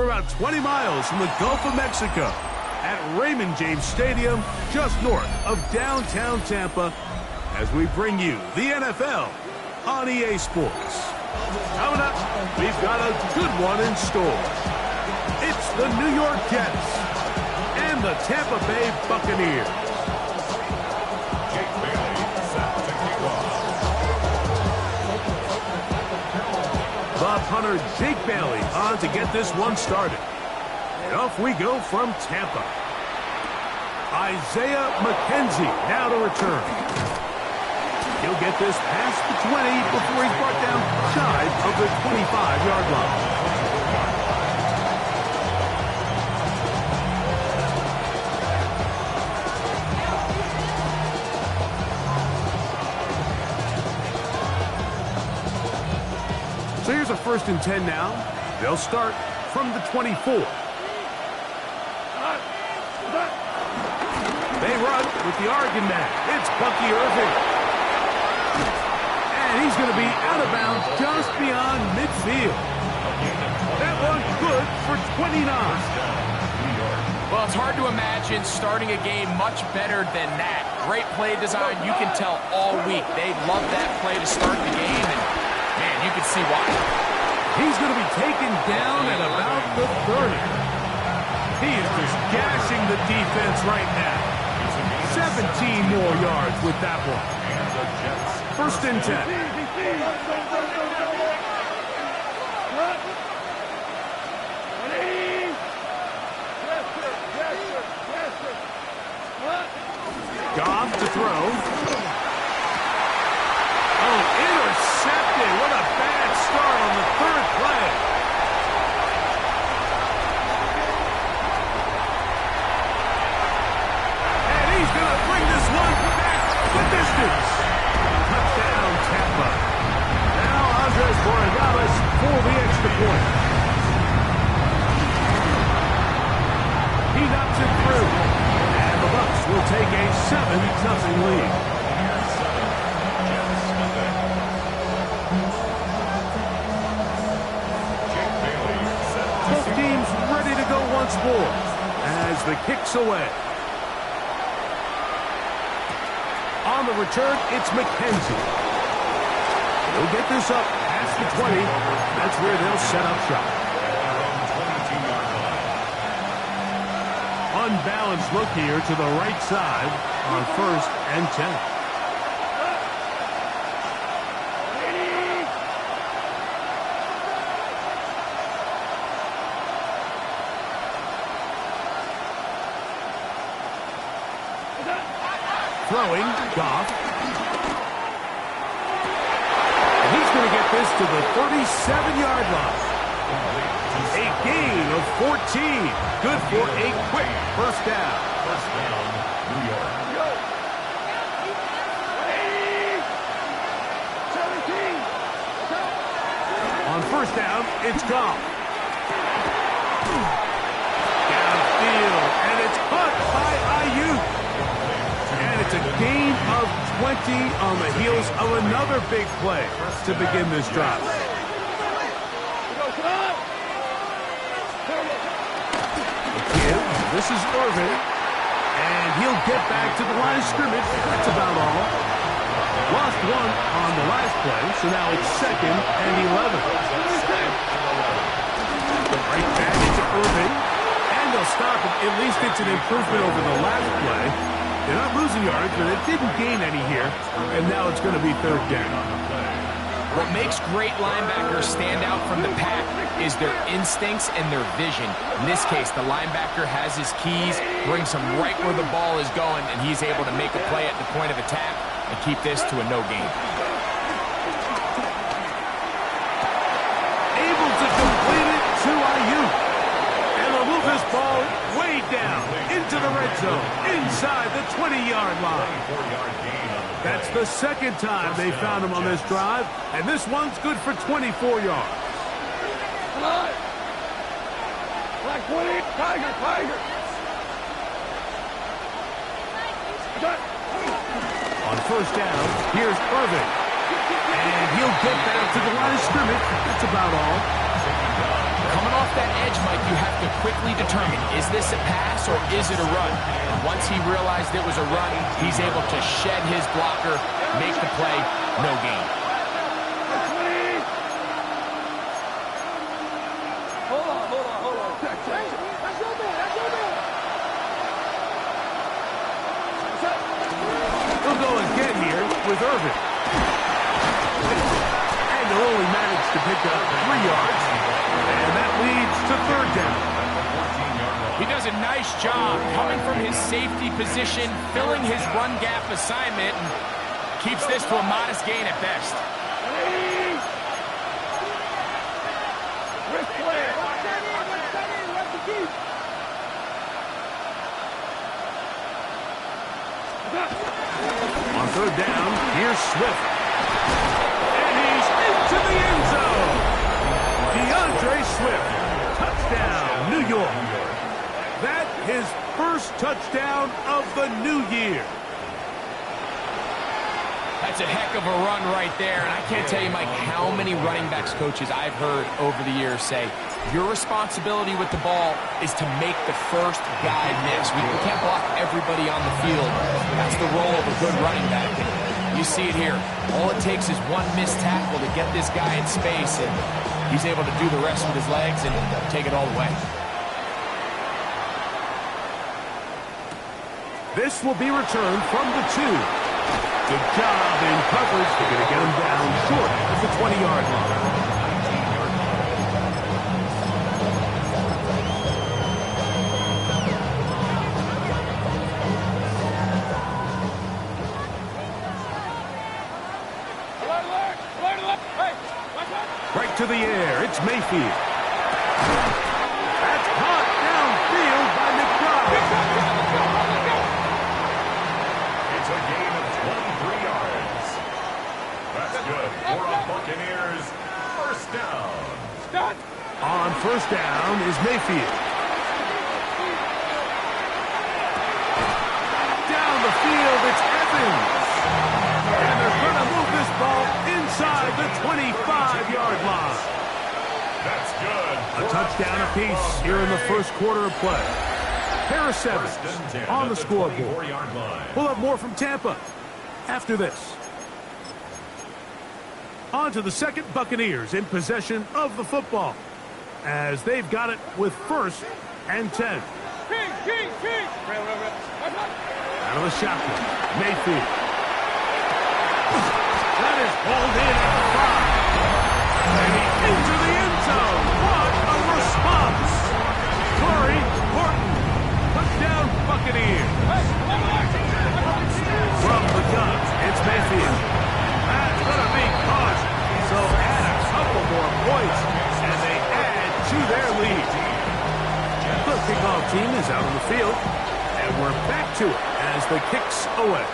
We're about 20 miles from the Gulf of Mexico at Raymond James Stadium, just north of downtown Tampa, as we bring you the NFL on EA Sports. Coming up, we've got a good one in store. It's the New York Jets and the Tampa Bay Buccaneers. The punter Jake Bailey on to get this one started. And off we go from Tampa. Isaiah McKenzie now to return. He'll get this past the 20 before he's brought down shy of the 25-yard line. So here's a 1st and 10 now. They'll start from the 24. They run with the Oregon man. It's Bucky Irving. And he's going to be out of bounds just beyond midfield. That one good for 29. Well, it's hard to imagine starting a game much better than that. Great play design. You can tell all week they love that play to start the game, and man, you can see why. He's going to be taken down at about the 30. He is just gashing the defense right now. 17 more yards with that one. 1st and 10. Goff to throw. Oh, intercepted. What a bad start on the 3rd play. And he's going to bring this one back the distance. Touchdown, Tampa. Now Andres Borregales for the extra point. He knocks it through. And the Bucs will take a 7-0 lead. Both teams ready to go once more as the kick's away. On the return, it's McKenzie. He'll get this up past the 20. That's where they'll set up shop. Unbalanced look here to the right side on 1st and 10. Throwing, Goff. And he's going to get this to the 37-yard line. A gain of 14. Good for a quick 1st down. First down, New York. On 1st down, it's Goff. Downfield, and it's caught by Ayuk. And it's a gain of 20 on the heels of another big play to begin this drive. This is Irving, and he'll get back to the line of scrimmage. That's about all. Lost one on the last play, so now it's 2nd and 11. Right back into Irving, and they'll stop it. At least it's an improvement over the last play. They're not losing yards, but it didn't gain any here, and now it's going to be 3rd down. What makes great linebackers stand out from the pack is their instincts and their vision. In this case, the linebacker has his keys, brings him right where the ball is going, and he's able to make a play at the point of attack and keep this to a no gain. Able to complete it to Ayuk. And they'll move this ball way down into the red zone, inside the 20-yard line. That's the 2nd time they found him on this drive, and this one's good for 24 yards. Black 20, Tiger. On 1st down, here's Irving. And he'll get back to the line of scrimmage. That's about all. Coming off that edge, Mike, you have to quickly determine, is this a pass or is it a run? And once he realized it was a run, he's able to shed his blocker, make the play, no gain. Hold on. We'll go again here with Irvin. And he'll only manage to pick up 3 yards. And that leads to 3rd down. He does a nice job coming from his safety position, filling his run gap assignment, and keeps this to a modest gain at best. On 3rd down, here's Swift. And he's into the end zone. DeAndre Swift. Touchdown, New York. That his first touchdown of the new year. That's a heck of a run right there, and I can't tell you, Mike, how many running backs coaches I've heard over the years say, your responsibility with the ball is to make the first guy miss. We can't block everybody on the field. That's the role of a good running back. And you see it here. All it takes is one missed tackle to get this guy in space, and he's able to do the rest with his legs and take it all the way. This will be returned from the 2. Good job in coverage. They're going to get him down short at the 20-yard line. Right to the air. It's Mayfield. That's caught downfield by McBride. It's a gain of 23 yards. That's good for a Buccaneers first down. On 1st down is Mayfield. Down the field, it's Evans. And they're going to move this ball inside the 25-yard line. That's good. A touchdown apiece here in the first quarter of play. Pair of 7 on the scoreboard. We'll have more from Tampa after this. On to the 2nd Buccaneers in possession of the football, as they've got it with 1st and 10. Out of the shotgun, Mayfield. That is pulled in at the 5. And he's into the end zone. What a response. Curry, Horton. Touchdown, Buccaneers. From the gun, it's Mayfield. That's going to be caught. So add a couple more points, and they add to their lead. The kickoff team is out on the field, and we're back to it as the kick's away.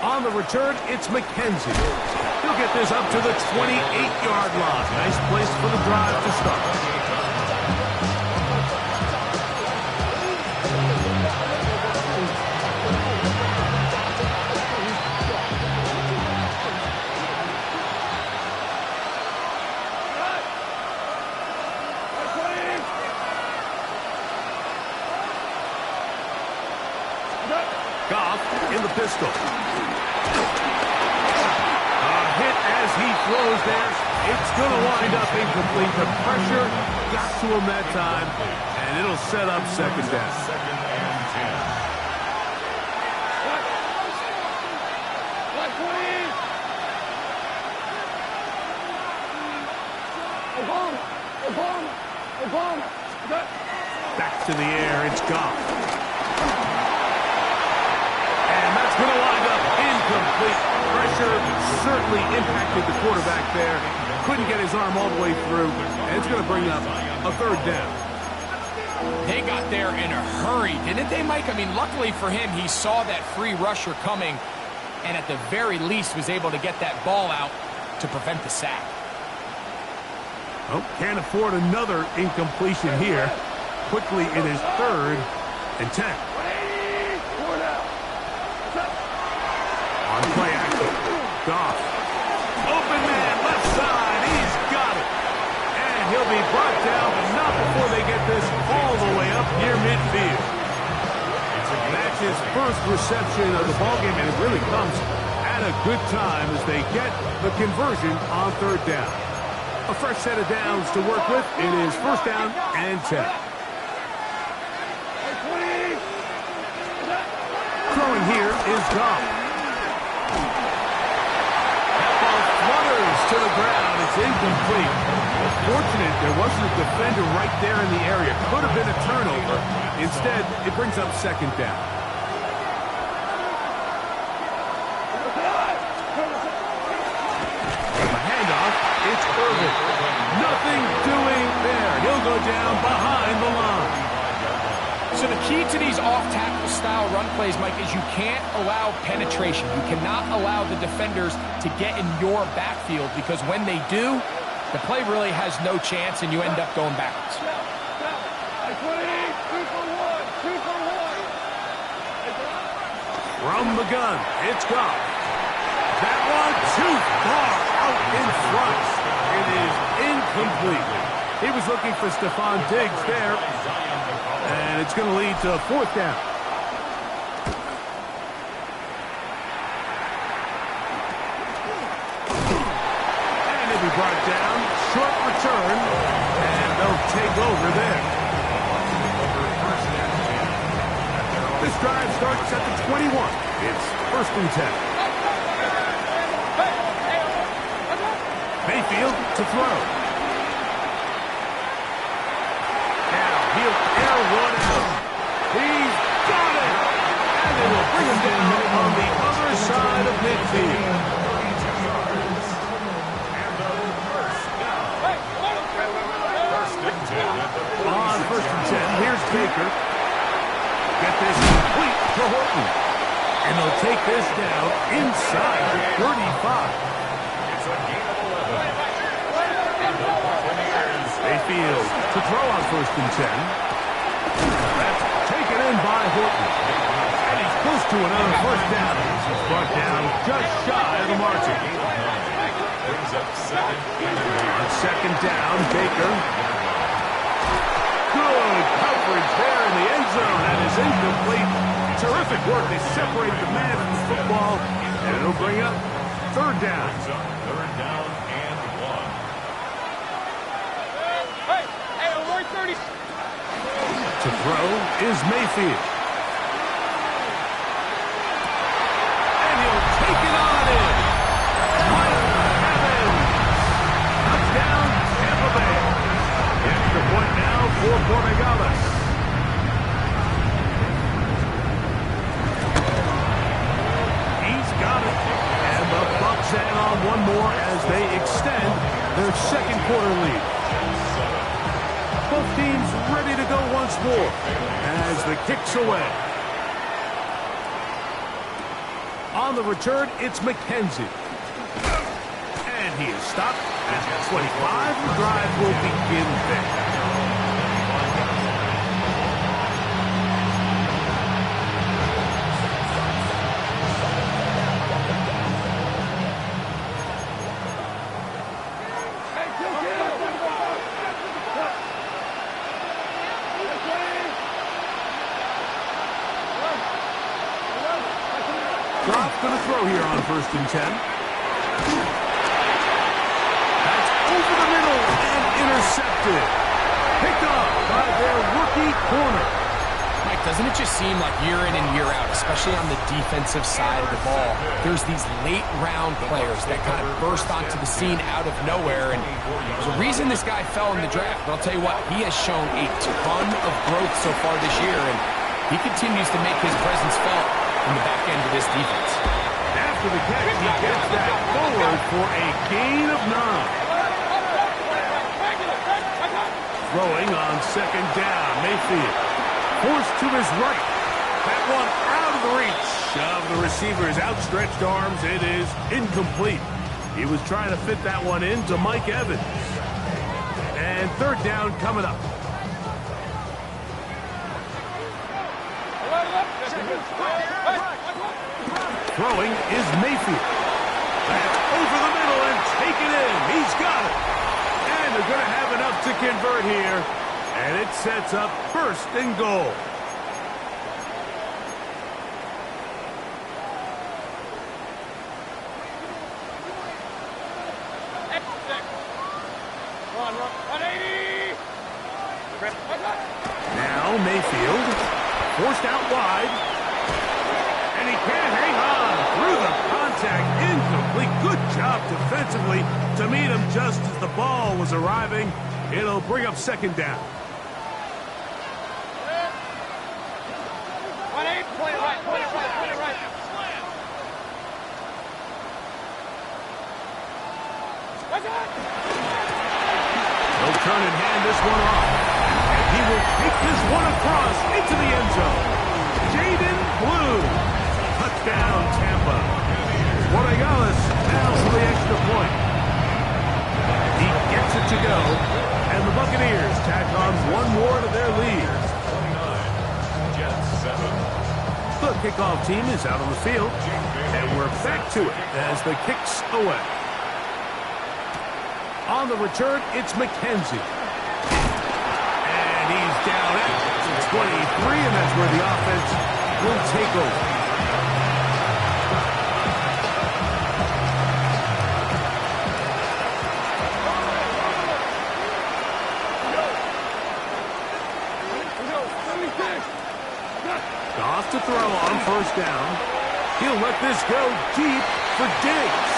On the return, it's McKenzie. He'll get this up to the 28-yard line. Nice place for the drive to start. Goff in the pistol. A hit as he throws there. It's going to wind up incomplete. The pressure got to him that time, and it'll set up 2nd down. 2nd and 10. Back to the air, it's Goff. And that's going to wind up incomplete. Pressure certainly impacted the quarterback there. Couldn't get his arm all the way through, and it's going to bring up a 3rd down. They got there in a hurry, didn't they, Mike? I mean, luckily for him, he saw that free rusher coming, and at the very least was able to get that ball out to prevent the sack. Oh, can't afford another incompletion here. Quickly it is 3rd and 10. On play action, Goff. Open man, left side, he's got it. And he'll be brought his first reception of the ballgame, and it really comes at a good time as they get the conversion on third down. A fresh set of downs to work with. It is first down and 10. Throwing here is Goff. That ball flutters to the ground. It's incomplete. Fortunate there wasn't a defender right there in the area. Could have been a turnover. Instead, it brings up second down. The handoff, it's Irvin. Nothing doing there. He'll go down behind the line. So the key to these off-tackle style run plays, Mike, is you can't allow penetration. You cannot allow the defenders to get in your backfield, because when they do, the play really has no chance and you end up going backwards. From the gun, it's Goff. That one too far out in front. It is incomplete. He was looking for Stephon Diggs there. And it's going to lead to fourth down. And he'll be brought down. Short return. And they'll take over there. This drive starts at the 21. It's first and 10. Mayfield to throw. He'll air one out. He's got it! And they will bring him down on the other side of midfield. On first and 10, here's Baker. Get this complete to Horton. And they'll take this down inside the 35. It's a gain of 11. Mayfield to throw on first and 10. That's taken in by Horton. And he's close to another first down. He's brought down just shy of the margin. On second down, Baker. Good coverage there in the end zone. That is incomplete. Terrific work. They separate the man from the football. And it'll bring up third down. Third down and 1. To throw is Mayfield. And he'll take it on in. Mike Evans. Touchdown, Tampa Bay. Extra point now for Borregales. He's got it. And the Bucs hang on one more as they extend their second quarter lead. Both teams ready to go once more as the kick's away. On the return, it's McKenzie. And he is stopped at the 25. The drive will begin there. Goff's going to throw here on first and 10. That's over the middle and intercepted. Picked up by their rookie corner. Mike, doesn't it just seem like year in and year out, especially on the defensive side of the ball, there's these late-round players that kind of burst onto the scene out of nowhere, and there's a reason this guy fell in the draft, but I'll tell you what, he has shown a ton of growth so far this year, and he continues to make his presence felt in the back end of this defense. After the catch, he gets that forward for a gain of 9. Throwing on second down, Mayfield. Forced to his right. That one out of the reach of the receiver's outstretched arms. It is incomplete. He was trying to fit that one into Mike Evans. And third down coming up. Throwing is Mayfield. That's over the middle and taken in. He's got it. And they're going to have enough to convert here. And it sets up first and goal. Now Mayfield, forced out wide. And he can't hang on through the contact. Incomplete. Good job defensively to meet him just as the ball was arriving. It'll bring up second down. He'll turn and hand this one off. And he will take this one across into the end zone. Jaden Blue. Touchdown, Tampa. Borregales now for the extra point. He gets it to go. And the Buccaneers tack on one more to their lead. 29, Jets 7. The kickoff team is out on the field. And we're back to it as the kick's away. On the return, it's McKenzie. And he's down at 23, and that's where the offense will take over. Goff to throw on first down. He'll let this go deep for Diggs.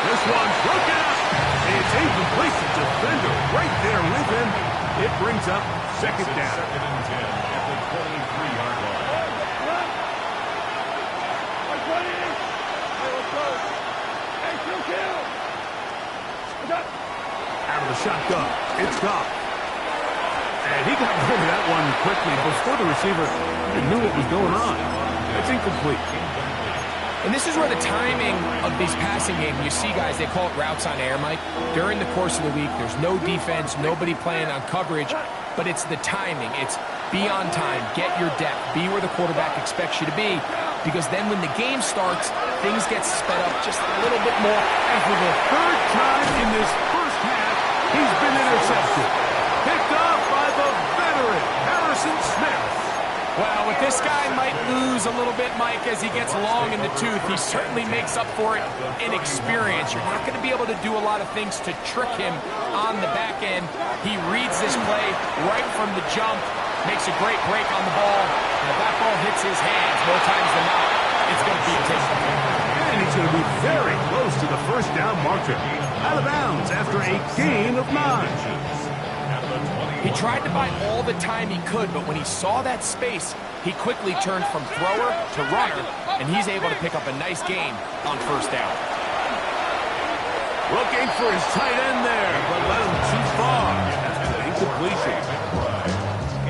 This one's broken up. It's incomplete. The defender right there with him. It brings up second down. Second and 10 at the 23-yard line. Out of the shotgun. It's Goff. And he got rid of that one quickly before the receiver knew what was going on. It's incomplete. And this is where the timing of these passing games, you see guys, they call it routes on air, Mike. During the course of the week, there's no defense, nobody playing on coverage, but it's the timing. It's be on time, get your depth, be where the quarterback expects you to be, because then when the game starts, things get sped up just a little bit more. And for the third time in this first half, he's been intercepted. Picked off by the veteran, Harrison Smith. Well, with this guy might lose a little bit, Mike, as he gets long in the tooth. He certainly makes up for it in experience. You're not going to be able to do a lot of things to trick him on the back end. He reads this play right from the jump, makes a great break on the ball. And if that ball hits his hands more times than not, it's going to be a takeaway. And he's going to be very close to the first down marker. Out of bounds after a gain of 9. He tried to buy all the time he could, but when he saw that space, he quickly turned from thrower to runner, and he's able to pick up a nice gain on first down. Looking for his tight end there, but let him too far. That's an incompletion.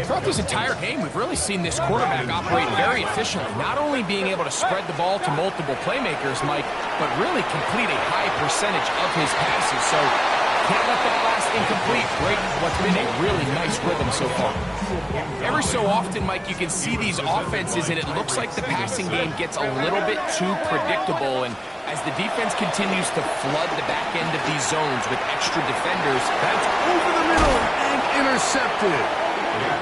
Throughout this entire game, we've really seen this quarterback operate very efficiently, not only being able to spread the ball to multiple playmakers, Mike, but really complete a high percentage of his passes. So can't let that last incomplete break what's been a really nice rhythm so far. Every so often, Mike, you can see these offenses, and it looks like the passing game gets a little bit too predictable. And as the defense continues to flood the back end of these zones with extra defenders, that's over the middle and intercepted.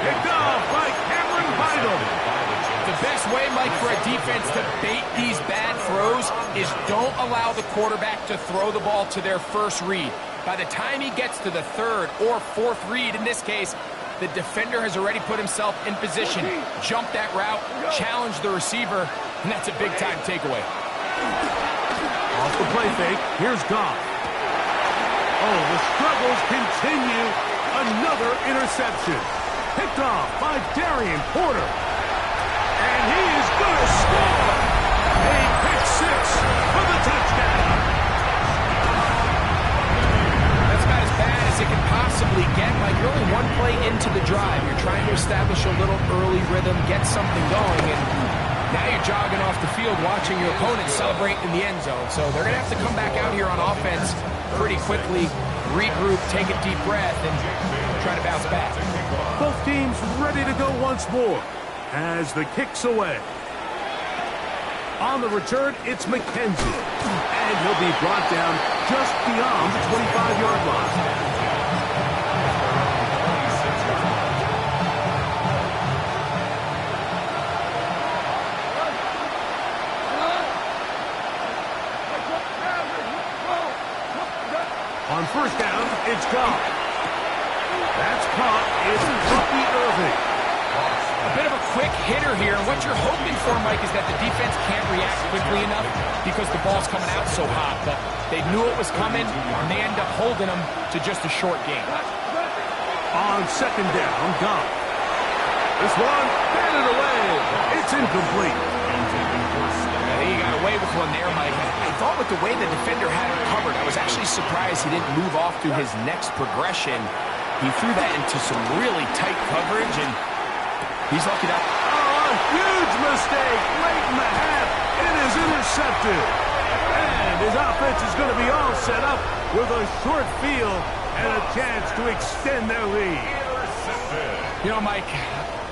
Picked off by Cameron Bynum. The best way, Mike, for a defense to bait these bad throws is don't allow the quarterback to throw the ball to their first read. By the time he gets to the third or fourth read, in this case, the defender has already put himself in position, jumped that route, challenged the receiver, and that's a big-time takeaway. Off the play fake, here's Goff. Oh, the struggles continue. Another interception. Picked off by Darian Porter. And he is going to score. A pick six for the touchdown. That's about as bad as it can possibly get. Like really one play into the drive, you're trying to establish a little early rhythm, get something going, and now you're jogging off the field watching your opponent celebrate in the end zone. So they're going to have to come back out here on offense pretty quickly, regroup, take a deep breath, and try to bounce back. Both teams ready to go once more as the kick's away. On the return, it's McKenzie. And he'll be brought down just beyond the 25-yard line. On first down, it's Goff. That's caught. It's Bucky Irving. A bit of a quick hitter here, and what you're hoping for, Mike, is that the defense can't react quickly enough because the ball's coming out so hot, but they knew it was coming, and they end up holding them to just a short game. On second down, gone. This one, batted away. It's incomplete. I think he got away with one there, Mike. I thought with the way the defender had it covered, I was actually surprised he didn't move off to his next progression. He threw that into some really tight coverage, and he's lucky that. Oh, a huge mistake late in the half. It is intercepted. And his offense is going to be all set up with a short field and a chance to extend their lead. You know, Mike,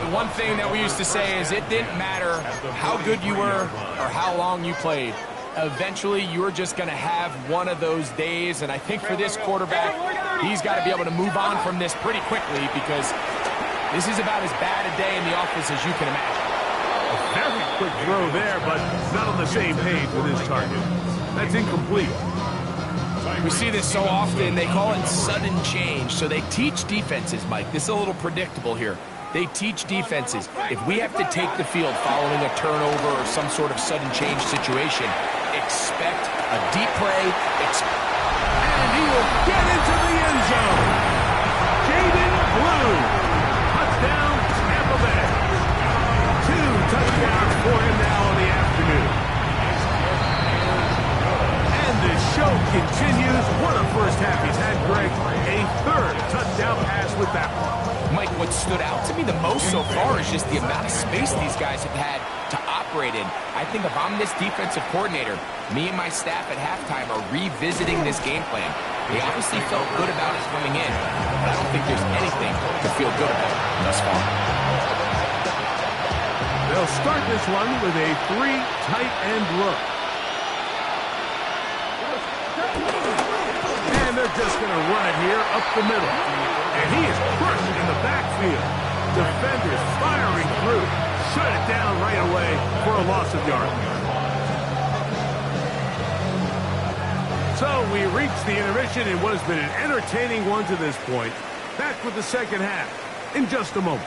the one thing that we used to say is it didn't matter how good you were or how long you played. Eventually, you're just going to have one of those days, and I think for this quarterback, he's got to be able to move on from this pretty quickly because this is about as bad a day in the office as you can imagine. A very quick throw there, but not on the same page with his target. That's incomplete. We see this so often. They call it sudden change. So they teach defenses, Mike. This is a little predictable here. They teach defenses, if we have to take the field following a turnover or some sort of sudden change situation, expect a deep play. And he will get into the end zone. Jaden Blue. Touchdown, Tampa Bay. 2 touchdowns for him now in the afternoon. And the show continues. What a first half he's had, Greg. A 3rd touchdown pass with that one. Mike, what stood out to me the most so far is just the amount of space these guys have had to operate in. I think if I'm this defensive coordinator, me and my staff at halftime are revisiting this game plan. They obviously felt good about it coming in, but I don't think there's anything to feel good about thus far. They'll start this one with a 3 tight end look. And they're just going to run it here up the middle. And he is crushed in the backfield. Defenders firing through. Shut it down right away for a loss of yardage. So we reach the intermission in what has been an entertaining one to this point. Back with the second half in just a moment.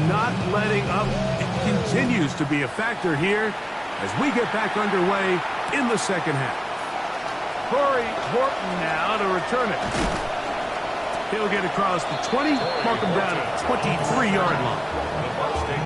Not letting up. It continues to be a factor here as we get back underway in the second half. Corey Horton now to return it. He'll get across the 20, mark him down at 23-yard line.